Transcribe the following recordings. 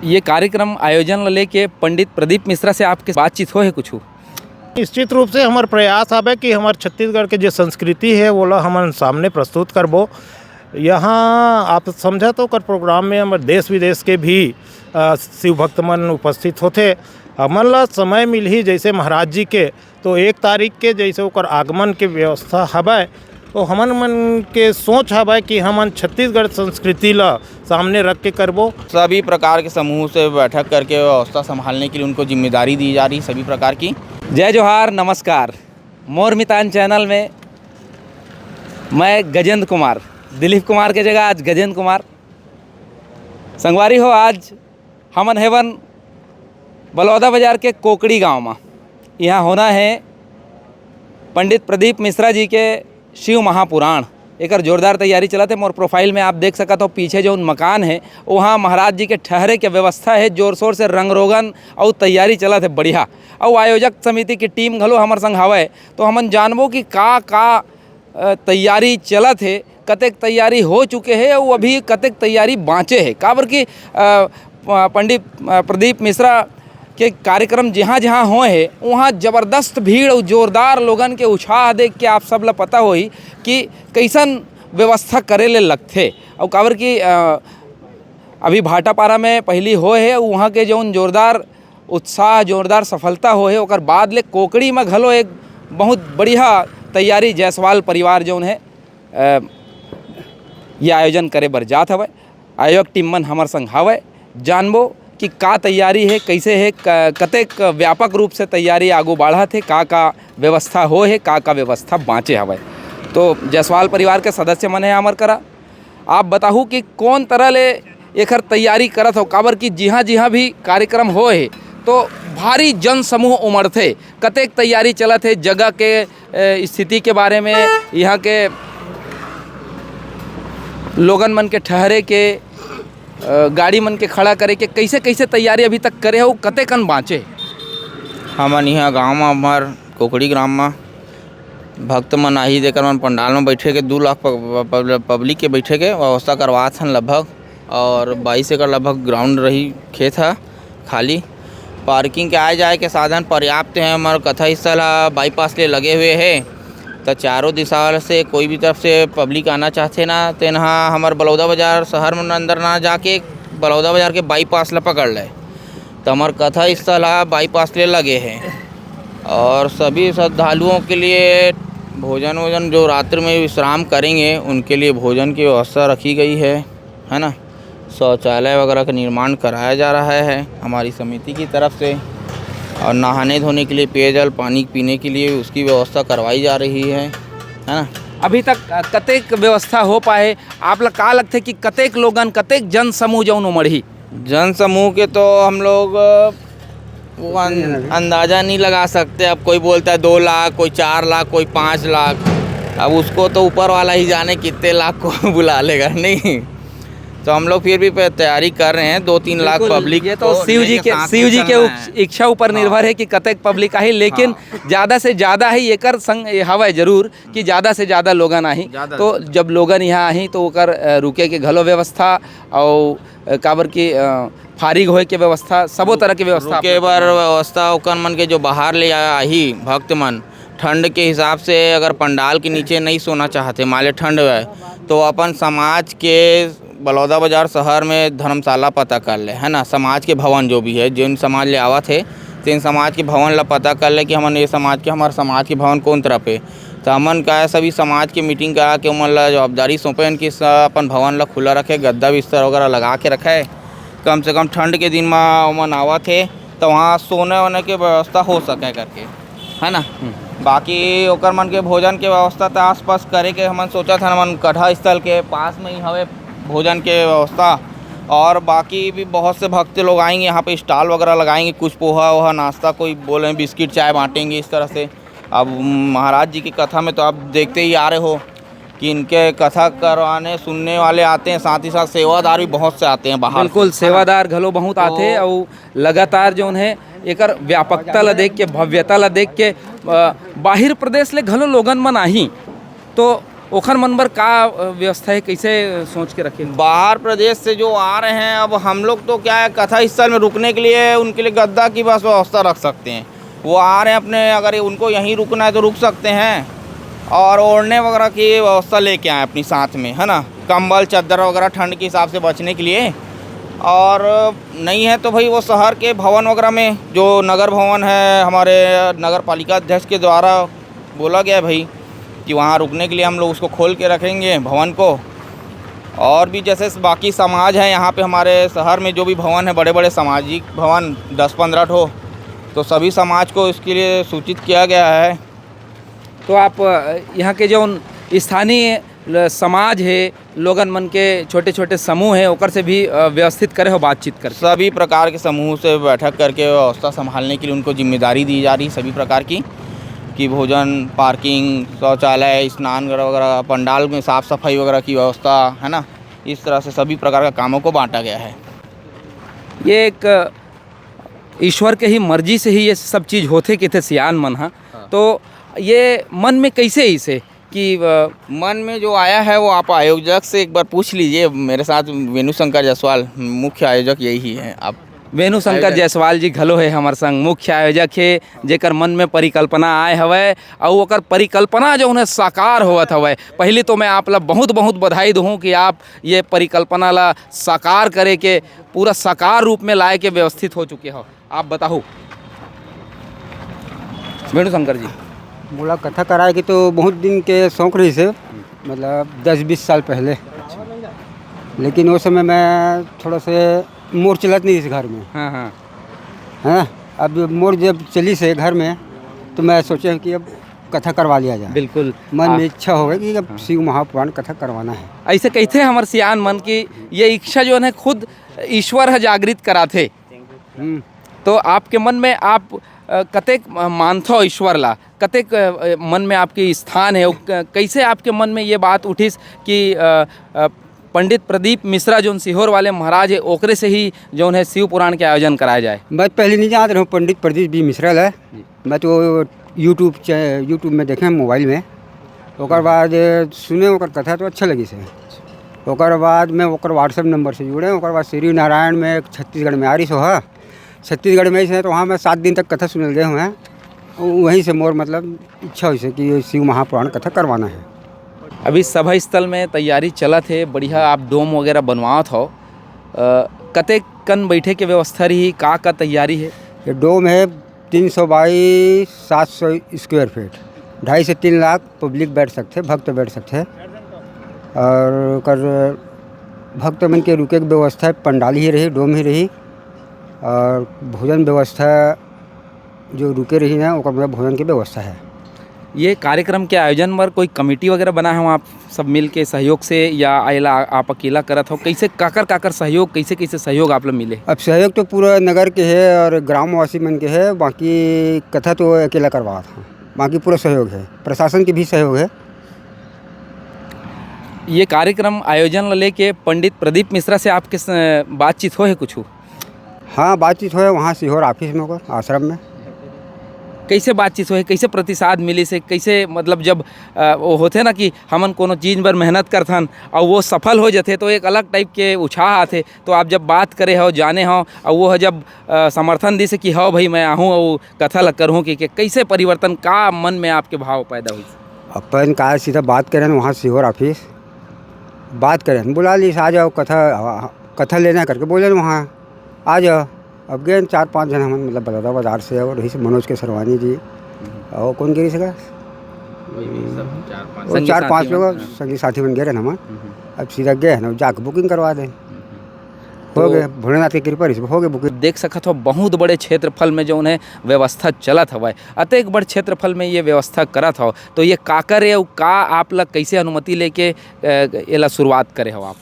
ये कार्यक्रम आयोजन ला लेके पंडित प्रदीप मिश्रा से आपके बातचीत हो है कुछ? निश्चित रूप से हमार प्रयास आवे कि हमार छत्तीसगढ़ के जो संस्कृति है वो ला हमन सामने प्रस्तुत करबो। यहाँ आप समझा तो कर प्रोग्राम में हमारे देश विदेश के भी शिव भक्त मन उपस्थित होते। हमन ला समय मिल ही जैसे महाराज जी के तो 1 तारीख के जैसे ओकर आगमन के व्यवस्था हवै, तो हमन मन के सोच हवै कि हमन छत्तीसगढ़ संस्कृति ला सामने रख के करबो। सभी प्रकार के समूह से बैठक करके व्यवस्था संभालने के लिए उनको जिम्मेदारी दी जा रही सभी प्रकार की। जय जोहार, नमस्कार। मोर मितान चैनल में मैं गजेंद्र कुमार, दिलीप कुमार के जगह आज गजेंद्र कुमार संगवारी हो। आज हमन हेवन बलौदा बाजार के कोकड़ी गांव में। यहाँ होना है पंडित प्रदीप मिश्रा जी के शिव महापुराण। एक जोरदार तैयारी चलत है। मोर प्रोफाइल में आप देख सकते हो पीछे जो मकान है वहाँ महाराज जी के ठहरे के व्यवस्था है। जोर शोर से रंग रोगन और तैयारी चलत है बढ़िया। और आयोजक समिति की टीम घलो हमार संग हवै, तो हमन जानबो कि का तैयारी चलत है, कतेक तैयारी हो चुके हैं और अभी कतेक तैयारी बाँचे है। काबर कि पंडित प्रदीप मिश्रा के कार्यक्रम जहाँ जहाँ होए है वहाँ ज़बरदस्त भीड़ और जोरदार लोगन के उत्साह देख के आप सब ला पता होई कि कैसन व्यवस्था करे ले लगथे। और काबर कि अभी भाटापारा में पहली होए है वहाँ के जौन जोरदार उत्साह जोरदार सफलता होए है, ओकर बाद ले कोकड़ी में घलो एक बहुत बढ़िया तैयारी जायसवाल परिवार जौन है ये आयोजन करे बर जात हवै। आयोजक टीम मन हमार संग हवै, जानबो कि का तैयारी है, कैसे है, कतेक व्यापक रूप से तैयारी आगू बढ़त है, का व्यवस्था हो है, का व्यवस्था बाँचे हवै। तो जायसवाल परिवार के सदस्य मन है हमार करा। आप बताहू कि कौन तरह ले एकर तैयारी करत हो। काबर कि जिहाँ जिहाँ भी कार्यक्रम हो है तो भारी जन समूह उमड़थे। कतेक तैयारी चलत है, जगह के स्थिति के बारे में, यहाँ के लोगन मन के ठहरे के, गाड़ी मन के खड़ा करे के, कैसे कैसे तैयारी अभी तक करे हो, कते कन बाँचे। हमन यहाँ गाँव में हमार कोकड़ी ग्राम में भक्त मन आही देकर मन पंडाल में बैठे के 2 लाख पब्लिक के बैठे के व्यवस्था करवात हन लगभग। और 22 एकड़ लगभग ग्राउंड रही, खेत है खाली। पार्किंग के आए जाए के साधन पर्याप्त हैं। हमारे कथा स्थल बाईपास ले लगे हुए है, तो चारों दिशा से कोई भी तरफ से पब्लिक आना चाहते ना तो यहाँ हमारे बलौदा बाजार शहर में अंदर ना जाके बलौदा बाजार के बाईपास ला पकड़ ले, तो हमारे कथा स्थल बाईपास ले लगे हैं। और सभी श्रद्धालुओं के लिए भोजन जो रात्रि में विश्राम करेंगे उनके लिए भोजन की व्यवस्था रखी गई है ना। शौचालय वगैरह का निर्माण कराया जा रहा है हमारी समिति की तरफ से। और नहाने धोने के लिए पेयजल पानी पीने के लिए उसकी व्यवस्था करवाई जा रही है ना। अभी तक कतेक व्यवस्था हो पाए, आप लोग का लगते कि कतेक लोगन, कतेक जन समूह जौन उमड़ी? जन समूह के तो हम लोग वो अंदाज़ा नहीं लगा सकते। अब कोई बोलता है 2 लाख, कोई 4 लाख, कोई 5 लाख। अब उसको तो ऊपर वाला ही जाने कितने लाख को बुला लेगा, नहीं। तो हम लोग फिर भी तैयारी कर रहे हैं 2-3 लाख पब्लिक। ये तो शिव जी के इच्छा ऊपर निर्भर है कि कतेक पब्लिक आई, लेकिन ज़्यादा से ज़्यादा ही एकर संग हवा जरूर कि ज़्यादा से ज़्यादा लोगन आई। तो जब लोगन यहाँ आई तो ओकर रुके के घलो व्यवस्था और काबर की फारिग होए के व्यवस्था, सबो तरह की व्यवस्था के बार व्यवस्था ओकर मन के जो बाहर ले आई भक्त मन ठंड के हिसाब से अगर पंडाल के नीचे नहीं सोना चाहते, माले ठंड है, तो अपन समाज के बलौदा बाजार शहर में धर्मशाला पता कर ले, है ना। समाज के भवन जो भी है, जिन समाज ले आवत है तीन समाज के भवन ला पता कर ले कि हमन ये समाज के, हमारे समाज के भवन कौन तरफ है। तो हमन का सभी समाज की मीटिंग करा के उमन ला जवाबदारी सौंपे कि अपन भवन ला खुला रखे, गद्दा बिस्तर वगैरह लगा के रखे। कम से कम ठंड के दिन में उमन आवत है तो वहाँ सोने वोने की व्यवस्था हो सके करके, है ना। बाकी ओकर मन के भोजन के व्यवस्था तो आस पास करे के हमन सोचा था। हमन कथा स्थल के पास में ही हवे भोजन के व्यवस्था। और बाकी भी बहुत से भक्त लोग आएंगे यहाँ पे, स्टॉल वगैरह लगाएंगे, कुछ पोहा वोहा नाश्ता, कोई बोले बिस्किट चाय बांटेंगे इस तरह से। अब महाराज जी की कथा में तो आप देखते ही आ रहे हो कि इनके कथा करवाने सुनने वाले आते हैं, साथ ही साथ सेवादार भी बहुत से आते हैं बाहर। बिल्कुल, सेवादार घलो बहुत आते और लगातार जो है एकर व्यापकता ला देख के, भव्यता ला देख के बाहिर प्रदेश ले घलो लोगन मन आही। तो ओखर मन बर का व्यवस्था है, कैसे सोच के रखे? बाहर प्रदेश से जो आ रहे हैं, अब हम लोग तो क्या है, कथा स्थल में रुकने के लिए उनके लिए गद्दा की बस व्यवस्था रख सकते हैं। वो आ रहे हैं अपने, अगर उनको यहीं रुकना है तो रुक सकते हैं, और ओढ़ने वगैरह की व्यवस्था लेके आए अपनी साथ में, है ना, कंबल चादर वगैरह ठंड के हिसाब से बचने के लिए। और नहीं है तो भाई वो शहर के भवन वगैरह में, जो नगर भवन है हमारे नगर पालिका अध्यक्ष के द्वारा बोला गया है भाई कि वहाँ रुकने के लिए हम लोग उसको खोल के रखेंगे भवन को। और भी जैसे बाकी समाज है यहाँ पे हमारे शहर में, जो भी भवन है, बड़े बड़े सामाजिक भवन 10-15 ठो, तो सभी समाज को इसके लिए सूचित किया गया है। तो आप यहाँ के जो स्थानीय समाज है, लोगन मन के छोटे छोटे समूह है, ओकर से भी व्यवस्थित करे हो, बातचीत कर? सभी प्रकार के समूह से बैठक करके व्यवस्था संभालने के लिए उनको जिम्मेदारी दी जा रही सभी प्रकार की, कि भोजन, पार्किंग, शौचालय, स्नान वगैरह, पंडाल में साफ़ सफाई वगैरह की व्यवस्था, है ना, इस तरह से सभी प्रकार का कामों को बांटा गया है। ये एक ईश्वर के ही मर्जी से ही ये सब चीज़ होते कि थे सियान मन। हाँ, तो ये मन में कैसे इसे कि मन में जो आया है वो आप आयोजक से एक बार पूछ लीजिए। मेरे साथ वेणु शंकर जायसवाल मुख्य आयोजक यही है। आप वेणु शंकर जायसवाल जी घलो है हमार संग, मुख्य आयोजक है, जेकर मन में परिकल्पना आए हवै और ओकर परिकल्पना जो उन्हें साकार होवत हवै। पहले तो मैं आप ला बहुत बहुत बधाई दूँ कि आप ये परिकल्पना ला साकार करे के, पूरा साकार रूप में लाए के व्यवस्थित हो चुके हो। आप बताओ वेणु शंकर जी। बोला कथा कराए की तो बहुत दिन के शौक रही से, मतलब 10-20 साल पहले, लेकिन उस समय मैं थोड़ा से मोर चलत नहीं इस घर में। हाँ हाँ हैं, अब मोर जब चली से घर में तो मैं सोचा कि अब कथा करवा लिया जाए। बिल्कुल, मन में इच्छा हो गई कि अब शिव महापुराण कथा करवाना है। ऐसे कहते हमारे सियान मन की ये इच्छा जो है खुद ईश्वर है जागृत कराथे। तो आपके मन में आप कतेक मानथो ईश्वर ला, कतेक मन में आपकी स्थान है, कैसे आपके मन में ये बात उठिस कि पंडित प्रदीप मिश्रा जो सीहोर वाले महाराज है, ओकरे से ही जो है शिव पुराण के आयोजन कराया जाए? मैं पहले नहीं जानता रहा हूँ पंडित प्रदीप जी मिश्रा है। मैं तो यूट्यूब में देखे मोबाइल में, ओकर बाद सुने ओकर कथा तो अच्छा लगी से। ओकर बाद मैं ओकर व्हाट्सएप नंबर से जुड़े। ओकर बाद श्री नारायण में छत्तीसगढ़ में आ रही सो है, छत्तीसगढ़ में से, तो वहाँ मैं 7 दिन तक कथा सुनल गए हुए हैं। वहीं से मोर मतलब इच्छा हुई से कि शिव महापुराण कथा करवाना है। अभी सभा स्थल में तैयारी चलत है, बढ़िया आप डोम वगैरह बनवात हो, कतेक कन बैठे के व्यवस्था रही, का तैयारी है? ये डोम है 300 बाई 700 स्क्वायर फीट, 2.5 से 3 लाख पब्लिक बैठ सकते, भक्त बैठ सकते। और कर भक्त मन के रुके की व्यवस्था पंडाल ही रही, डोम ही रही, और भोजन व्यवस्था जो रुके रही ना, ओकर भोजन की व्यवस्था है। ये कार्यक्रम के आयोजन पर कोई कमेटी वगैरह बना है आप सब मिल के सहयोग से, या आइला आप अकेला करत हो? कैसे काकर सहयोग, कैसे सहयोग आप लोग मिले? अब सहयोग तो पूरा नगर के है और ग्रामवासी मन के है, बाकी कथा तो अकेला करवा था, बाकी पूरा सहयोग है, प्रशासन की भी सहयोग है। ये कार्यक्रम आयोजन लेके पंडित प्रदीप मिश्रा से आपके बातचीत हो है कुछ? हाँ, बातचीत हो है वहाँ सीहोर ऑफिस में, होकर आश्रम में। कैसे बातचीत हो, कैसे प्रतिसाद मिली से, कैसे मतलब जब वो होते ना कि हमन कोनो चीज़ पर मेहनत करथन और वो सफल हो जाते तो एक अलग टाइप के उत्साह आते, तो आप जब बात करे हो, जाने हो, और वो जब समर्थन दी से कि हाँ भाई मैं आहूँ और कथा लग करूँ कि कैसे परिवर्तन का मन में आपके भाव पैदा हुई? अपन का सीधा बात करें वहाँ सीहोर ऑफिस, बात करें, बुला ली आ जाओ कथा लेना करके बोले वहाँ आ जाओ। अब गए 4-5 जन हम, मतलब बलौदा बाजार से, और रही से मनोज के सरवानी जी, और कौन गिरी सका, 4-5 लोग संगी साथी बन गए रहे हम। अब सीधा गए ना, जाकर बुकिंग करवा दें, हो गए, भोलेनाथ की कृपा से हो गए बुकिंग। देख सकत हो बहुत बड़े क्षेत्रफल में जो उन्हें व्यवस्था चलत हवा, अतेक बड़े क्षेत्रफल में ये व्यवस्था करत हो, तो ये काकर है का आप लोग कैसे अनुमति लेके एला शुरुआत करे हो? आप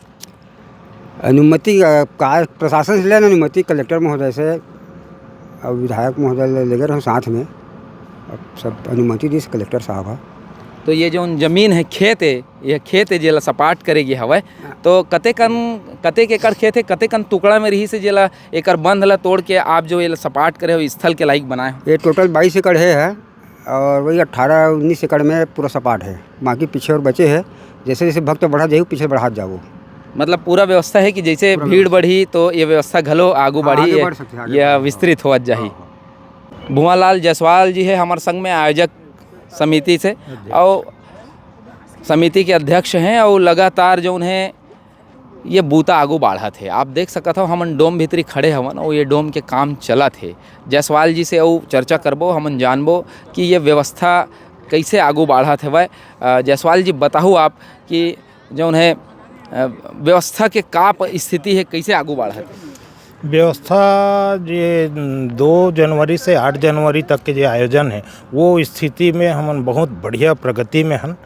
अनुमति का प्रशासन से लेना, अनुमति कलेक्टर महोदय से और विधायक महोदय ले गए साथ में, अब सब अनुमति दी कलेक्टर साहब है। तो ये जो जमीन है, खेत है, ये खेत है जेला सपाट करेगी हवा, तो कतेक एकड़ खेत है, कतेक टुकड़ा में रही से जेला एकर बंध ला तोड़ के आप जो ये सपाट करे हो, स्थल के लायक बनाए हो? ये टोटल 22 एकड़ है और वही 18-19 एकड़ में पूरा सपाट है, बाकी पीछे और बचे है। जैसे जैसे भक्त बढ़ा जाए पीछे बढ़ा जाओ। मतलब पूरा व्यवस्था है कि जैसे भीड़ बढ़ी तो ये व्यवस्था घलो आगू हाँ, बढ़ी आगे बढ़ सकते हैं, आगे यह बढ़- विस्तृत होत जाही। भुआलाल जायसवाल जी है हमारे संग में आयोजक समिति से और समिति के अध्यक्ष हैं और लगातार जो उन्हें ये बूता आगू बढ़ा थे। आप देख सकत हो हमन डोम भीतरी खड़े हवन और ये डोम के काम चला थे। जायसवाल जी से और चर्चा करबो, हमन जानबो कि ये व्यवस्था कैसे आगू बढ़ा थे। वह जायसवाल जी बताहू आप कि जो उन्हें व्यवस्था के का स्थिति है, कैसे आगू बढ़ा थे। व्यवस्था ये 2 जनवरी से 8 जनवरी तक के जो आयोजन है वो स्थिति में हम बहुत बढ़िया प्रगति में हन।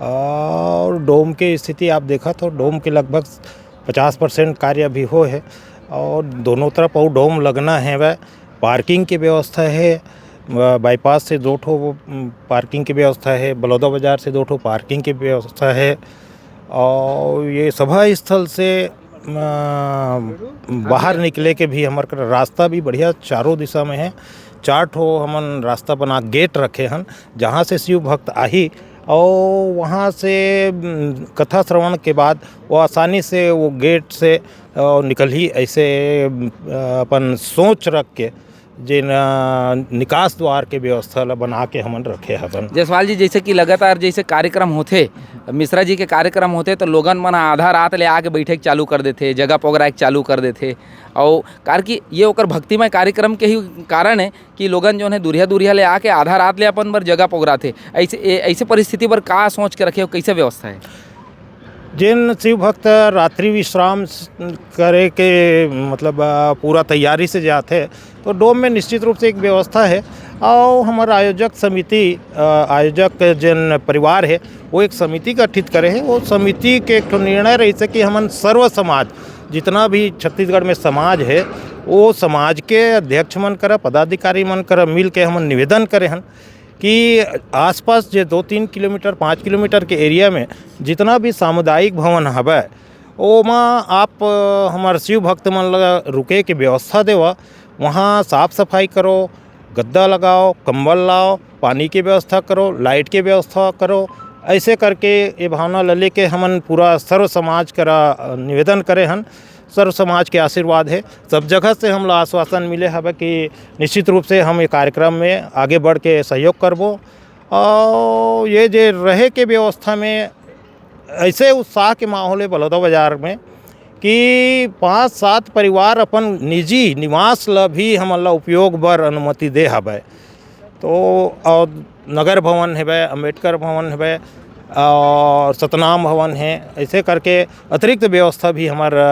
और डोम के स्थिति आप देखा तो डोम के लगभग 50% कार्य अभी हो है और दोनों तरफ और डोम लगना है। वह पार्किंग की व्यवस्था है, बाईपास से 2 ठो पार्किंग की व्यवस्था है, बलौदा बाज़ार से 2 ठो पार्किंग की व्यवस्था है और ये सभा स्थल से बाहर निकले के भी हमारे रास्ता भी बढ़िया चारों दिशा में है। 4 ठो हमन रास्ता बना गेट रखे हन जहाँ से शिव भक्त आही और वहाँ से कथा श्रवण के बाद वो आसानी से वो गेट से निकल ही ऐसे अपन सोच रख के जिन निकास द्वार के व्यवस्था ला बना के हमन रखे हवन। जायसवाल जी जैसे कि लगातार जैसे कार्यक्रम होते, मिश्रा जी के कार्यक्रम होते तो लोगन मन आधा रात ले आके बैठे के चालू कर देते, जगह पोगरा के चालू कर देते और कार की ये ओकर भक्तिमय कार्यक्रम के ही कारण है कि लोगन जो है दूरिया दूरिया ले आके आधा रात ले अपन बर जगह पोगराते। ऐसे परिस्थिति पर का सोच के रखे हो, कैसे व्यवस्था है। जिन शिव भक्त रात्रि विश्राम करे के मतलब पूरा तैयारी से जाते तो डोम में निश्चित रूप से एक व्यवस्था है और हमारा आयोजक समिति आयोजक जिन परिवार है वो एक समिति गठित करे है। वो समिति के एक निर्णय रही से कि हमन सर्व समाज जितना भी छत्तीसगढ़ में समाज है वो समाज के अध्यक्ष मन कर पदाधिकारी मन कर मिल के हमन निवेदन करे हन कि आसपास जो 2-3 किलोमीटर 5 किलोमीटर के एरिया में जितना भी सामुदायिक भवन हवे ओमा आप हमारे शिव भक्त मन लगा रुके के व्यवस्था देवा। वहाँ साफ सफाई करो, गद्दा लगाओ, कंबल लाओ, पानी की व्यवस्था करो, लाइट की व्यवस्था करो। ऐसे करके ये भावना ले के हमन पूरा सर्व समाज का निवेदन करे हन। सर्व समाज के आशीर्वाद है। सब जगह से हम आश्वासन मिले हवे कि निश्चित रूप से हम ये कार्यक्रम में आगे बढ़ के सहयोग करबो और ये जे रहे के व्यवस्था में ऐसे उत्साह के माहौल है बलौदा बाज़ार में कि 5-7 परिवार अपन निजी निवास ला भी हमन ला उपयोग बर अनुमति दे हवे। तो और नगर भवन है, अम्बेडकर भवन है और सतनाम भवन है। ऐसे करके अतिरिक्त व्यवस्था भी हमारा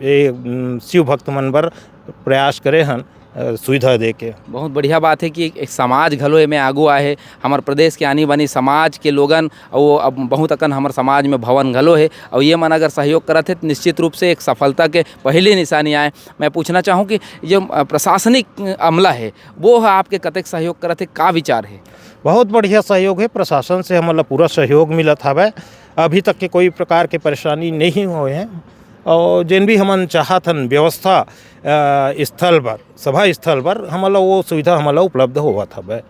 ये शिव भक्त मन बर प्रयास करे हन सुविधा दे के। बहुत बढ़िया बात है कि एक समाज घलो में आगू आए है। हमारे प्रदेश के आनी बानी समाज के लोगन और अब बहुत अकन हमारे समाज में भवन घलो है और ये मन अगर सहयोग करते तो निश्चित रूप से एक सफलता के पहली निशानी आए। मैं पूछना चाहूँ कि जो प्रशासनिक अमला है वो आपके कतक सहयोग करते, का विचार है। बहुत बढ़िया सहयोग है, प्रशासन से हमारा पूरा सहयोग मिलत हवे। अभी तक के कोई प्रकार के परेशानी नहीं हुए हैं और जिन भी हमन चाहतन व्यवस्था स्थल पर सभा स्थल पर हमारा वो सुविधा हमारा उपलब्ध होवत हवे।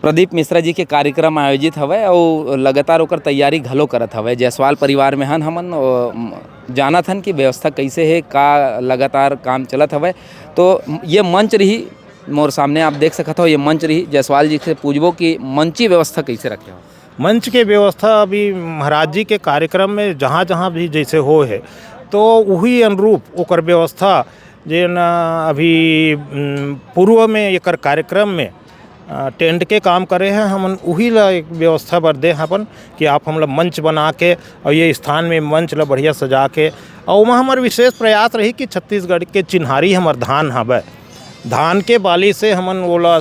प्रदीप मिश्रा जी के कार्यक्रम आयोजित हवे और लगातार ओकर तैयारी घलो करत हवे। जायसवाल परिवार में हन हमन जानत हन कि व्यवस्था कैसे है, का लगातार काम चलत हवे। तो ये मंच रही मोर सामने, आप देख सकत हो ये मंच रही। जायसवाल जी से पूछबो कि मंची व्यवस्था कैसे रखे हो। मंच के व्यवस्था अभी महाराज जी के कार्यक्रम में जहाँ जहाँ भी जैसे हो है तो वही अनुरूप ओकर व्यवस्था जिन अभी पूर्व में एकर कार्यक्रम में टेंट के काम करे हैं हमन वही ला एक व्यवस्था बर दे अपन कि आप हम लोग मंच बना के और ये स्थान में मंच ला बढ़िया सजा के और वहाँ हमारे विशेष प्रयास रही कि छत्तीसगढ़ के चिन्हारी हमार धान हवे, धान के बाली से हमन ओला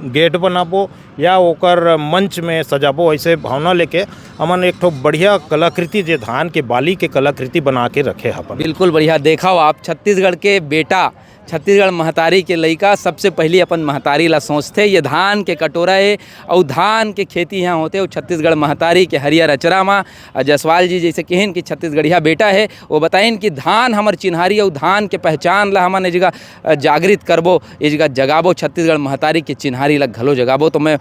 गेट बनाबो या ओकर मंच में सजाबो। ऐसे भावना लेके हमन एक ठो बढ़िया कलाकृति जे धान के बाली के कलाकृति बना के रखे अपन। बिल्कुल बढ़िया। देखा हो आप छत्तीसगढ़ के बेटा, छत्तीसगढ़ महतारी के लइका सबसे पहली अपन महतारी ला सोचते। ये धान के कटोरा है और धान के खेती यहाँ होते और छत्तीसगढ़ महतारी के हरियर अचरा में जसवाल जी जैसे कहन कि छत्तीसगढ़िया बेटा है, वो बताइन कि धान हमर चिन्हारी और धान के पहचान ला हमन ए जगह जागृत करबो, ए जगह जगाबो, छत्तीसगढ़ महतारी के चिन्हारी ला घलो जगाबो। तो मैं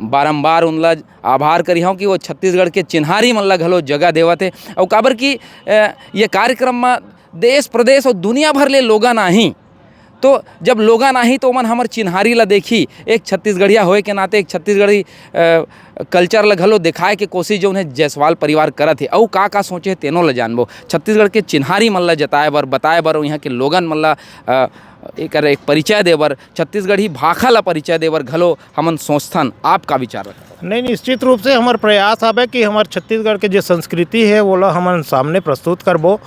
बारंबार उनला आभार करी हूँ कि वो छत्तीसगढ़ के चिन्हारी मन ला घलो जगह देवत है। और काबर कि ये कार्यक्रम में देश प्रदेश और दुनिया भर ले लोगन आही, तो जब लोगन आही तो मन हमर चिन्हारी ला देखी, एक छत्तीसगढ़िया होए के नाते एक छत्तीसगढ़ी कल्चर ला घलो दिखाए के कोशिश जो उन्हें जायसवाल परिवार करत है। और का सोचे तेनो ला जानबो, छत्तीसगढ़ के चिन्हारी मन ला जताए बर बताए बर, यहाँ के लोगन मन ला एक परिचय दे बर, छत्तीसगढ़ी भाषा ला परिचय दे बर घलो हमन सोचथन। आपका विचार? नहीं, निश्चित रूप से हमार प्रयास आवे कि हमार छत्तीसगढ़ के जो संस्कृति है वो ला हमन सामने प्रस्तुत करबो।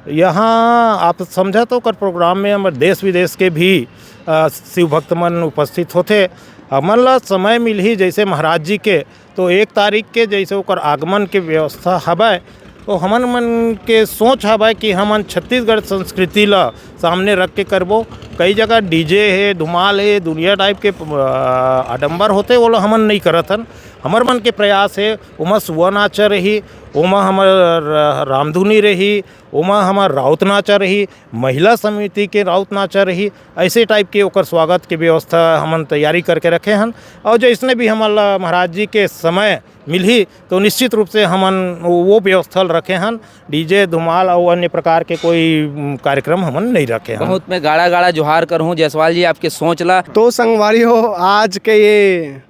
यहाँ आप समझा तो कर प्रोग्राम में हमारे देश विदेश के भी शिव भक्त मन उपस्थित होते। हमन ला समय मिल ही जैसे महाराज जी के तो 1 तारीख के जैसे ओकर आगमन के व्यवस्था हवै, तो हमन मन के सोच हवै कि हमन छत्तीसगढ़ संस्कृति ला सामने रख के करबो। कई जगह डीजे है, धुमाल है, दुनिया टाइप के आडंबर होते, वो ला हमन नहीं करत हन। हमर मन के प्रयास है उमा सुआ नाचा रही, उमा हमर रामधुनी रही, उमा हमर राउत नाचा रही, महिला समिति के राउत नाचा रही, ऐसे टाइप के ओकर स्वागत के व्यवस्था हमन तैयारी करके रखे हन। और जैसने भी हमारा महाराज जी के समय मिलही तो निश्चित रूप से हमन वो व्यवस्था रखे हन। डीजे धुमाल और अन्य प्रकार के कोई कार्यक्रम हमन नहीं रखे हैं। बहुत मैं गाड़ा गाड़ा जोहार करहूँ जायसवाल जी, आपके सोच ला। तो संगवारी हो, आज के ये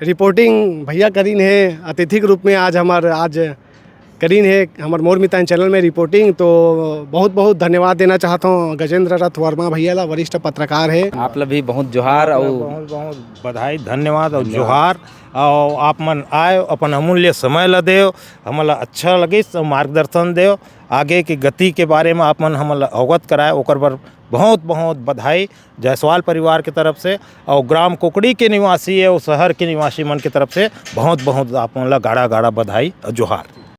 रिपोर्टिंग भैया करीन है अतिथि के रूप में, आज करीन है हमार मोर मितान चैनल में रिपोर्टिंग। तो बहुत बहुत धन्यवाद देना चाहता हूँ गजेंद्र रथ वर्मा भैया ला, वरिष्ठ पत्रकार है। आप ला भी बहुत जोहार और बहुत बहुत बधाई, धन्यवाद और जोहार। और आप मन आए, अपन अमूल्य समय ला देव, हमला अच्छा लगे, मार्गदर्शन देव, आगे की गति के बारे में आप मन हमला अवगत कराए, ओकर बर बहुत बहुत बधाई जायसवाल परिवार की तरफ से। और ग्राम कुकड़ी के निवासी है और शहर के निवासी मन की तरफ से बहुत बहुत आप मन ला गाढ़ा गाढ़ा बधाई और जोहार।